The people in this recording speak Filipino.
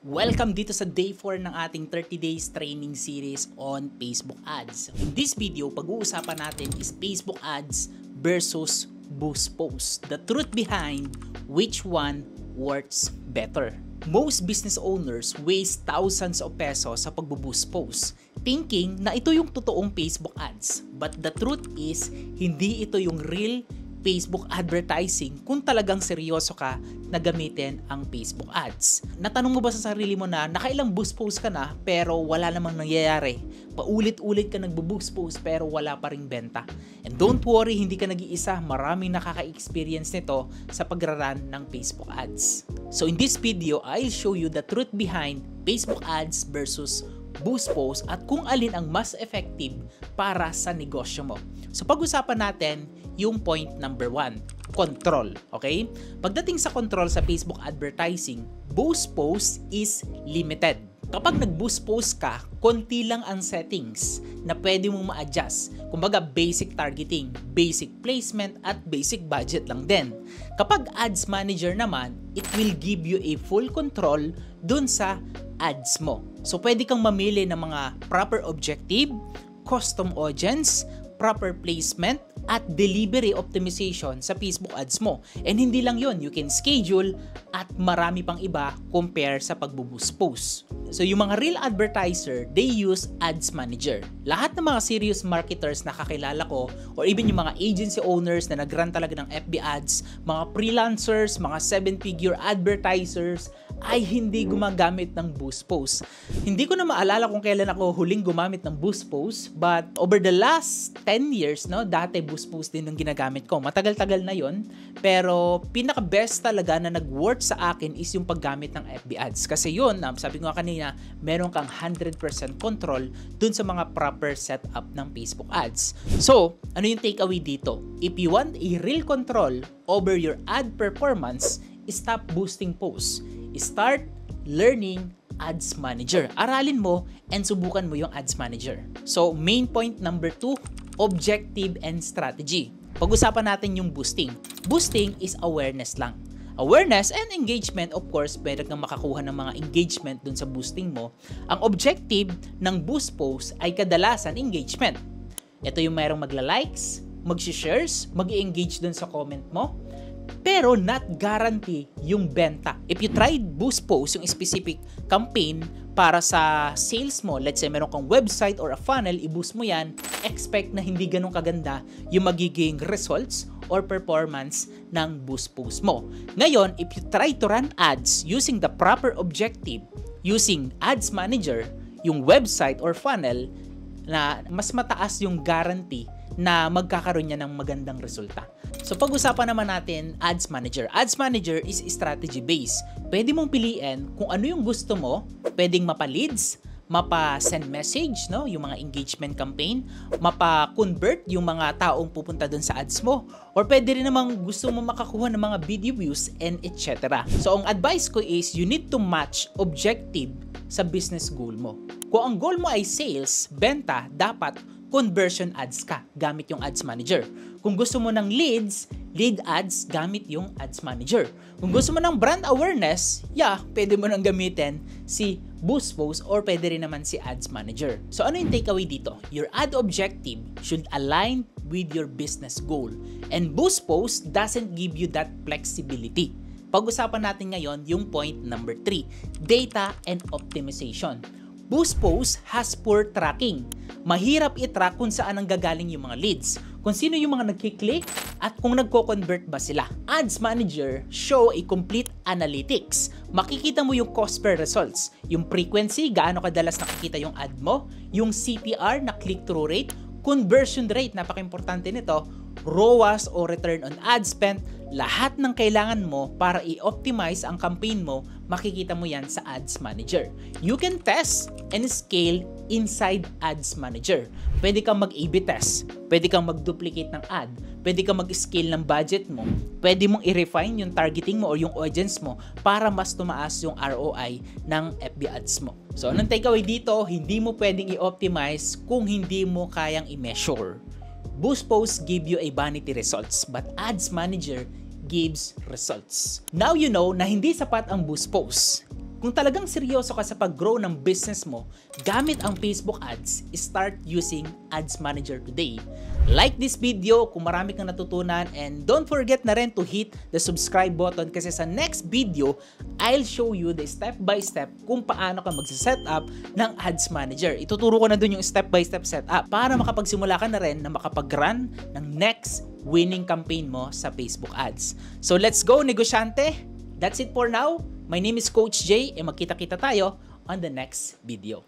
Welcome dito sa day 4 ng ating 30 days training series on Facebook ads. In this video, pag-uusapan natin is Facebook ads versus Boost Posts. The truth behind which one works better. Most business owners waste thousands of pesos sa pag-boost posts, thinking na ito yung totoong Facebook ads. But the truth is, hindi ito yung real Facebook advertising kung talagang seryoso ka na gamitin ang Facebook ads. Natanong mo ba sa sarili mo na nakailang boost post ka na pero wala namang nangyayari? Paulit-ulit ka nagbo-boost post pero wala pa ring benta. And don't worry, hindi ka nag-iisa. Maraming nakaka-experience nito sa pagraran ng Facebook ads. So in this video, I'll show you the truth behind Facebook ads versus boost post at kung alin ang mas effective para sa negosyo mo. So pag-usapan natin yung point number 1, control. Okay? Pagdating sa control sa Facebook advertising, boost post is limited. Kapag nag-boost post ka, konti lang ang settings na pwede mong ma-adjust. Kumbaga basic targeting, basic placement at basic budget lang din. Kapag ads manager naman, it will give you a full control dun sa ads mo. So pwede kang mamili ng mga proper objective, custom audience, proper placement, at delivery optimization sa Facebook ads mo. And hindi lang yon, you can schedule at marami pang iba compare sa pag-boost post. So yung mga real advertiser, they use ads manager. Lahat ng mga serious marketers na kakilala ko or even yung mga agency owners na nag-run talaga ng FB ads, mga freelancers, mga 7-figure advertisers, ay hindi gumagamit ng boost post. Hindi ko na maalala kung kailan ako huling gumamit ng boost post, but over the last 10 years, no, dati boost post din yung ginagamit ko. Matagal-tagal na yon, pero pinaka-best talaga na nag-work sa akin is yung paggamit ng FB ads. Kasi yun, sabi ko nga kanina, meron kang 100% control dun sa mga proper setup ng Facebook ads. So, ano yung takeaway dito? If you want a real control over your ad performance, stop boosting posts. Start learning Ads Manager. Aralin mo and subukan mo yung Ads Manager. So, main point number 2, objective and strategy. Pag-usapan natin yung boosting. Boosting is awareness lang. Awareness and engagement, of course, pwede kang makakuha ng mga engagement dun sa boosting mo. Ang objective ng boost post ay kadalasan engagement. Ito yung mayroong magla-likes, mag-shares, mag-engage dun sa comment mo, pero not guarantee yung benta. If you tried boost post, yung specific campaign para sa sales mo, let's say meron kang website or a funnel, i-boost mo yan, expect na hindi ganun kaganda yung magiging results or performance ng boost post mo. Ngayon, if you try to run ads using the proper objective, using Ads Manager, yung website or funnel, na mas mataas yung guarantee na magkakaroon niya ng magandang resulta. So pag-usapan naman natin Ads Manager. Ads Manager is strategy-based. Pwede mong piliin kung ano yung gusto mo. Pwedeng mapa-leads, mapa-send message, no? Yung mga engagement campaign, mapa-convert yung mga taong pupunta dun sa ads mo, or pwede rin namang gusto mo makakuha ng mga video views and etc. So ang advice ko is you need to match objective sa business goal mo. Kung ang goal mo ay sales, benta, dapat conversion ads ka gamit yung Ads Manager. Kung gusto mo ng leads, lead ads, gamit yung Ads Manager. Kung gusto mo ng brand awareness, pwede mo nang gamitin si Boost Post or pwede rin naman si Ads Manager. So ano yung takeaway dito? Your ad objective should align with your business goal. And Boost Post doesn't give you that flexibility. Pag-usapan natin ngayon yung point number 3, data and optimization. Boost Post has poor tracking. Mahirap i-track kung saan ang gagaling yung mga leads, kung sino yung mga nagkiklik, at kung nagko-convert ba sila. Ads Manager show a complete analytics. Makikita mo yung cost per results, yung frequency, gaano kadalas nakikita yung ad mo, yung CTR na click-through rate, conversion rate, napaka-importante nito, ROAS o return on ad spend, lahat ng kailangan mo para i-optimize ang campaign mo, makikita mo yan sa Ads Manager. You can test and scale inside Ads Manager. Pwede kang mag-A/B test, pwede kang mag-duplicate ng ad, pwede kang mag-scale ng budget mo, pwede mong i-refine yung targeting mo or yung audience mo para mas tumaas yung ROI ng FB ads mo. So, anong takeaway dito? Hindi mo pwedeng i-optimize kung hindi mo kayang i-measure. Boost Posts give you a vanity results, but Ads Manager gives results. Now you know na hindi sapat ang Boost Posts. Kung talagang seryoso ka sa pag-grow ng business mo gamit ang Facebook Ads, start using Ads Manager today. Like this video kung marami kang natutunan, and don't forget na rin to hit the subscribe button kasi sa next video, I'll show you the step-by-step kung paano ka magsa-set up ng Ads Manager. Ituturo ko na dun yung step-by-step setup para makapagsimula ka na rin na makapag-run ng next winning campaign mo sa Facebook Ads. So let's go, negosyante! That's it for now. My name is Coach Jay, and magkita-kita tayo on the next video.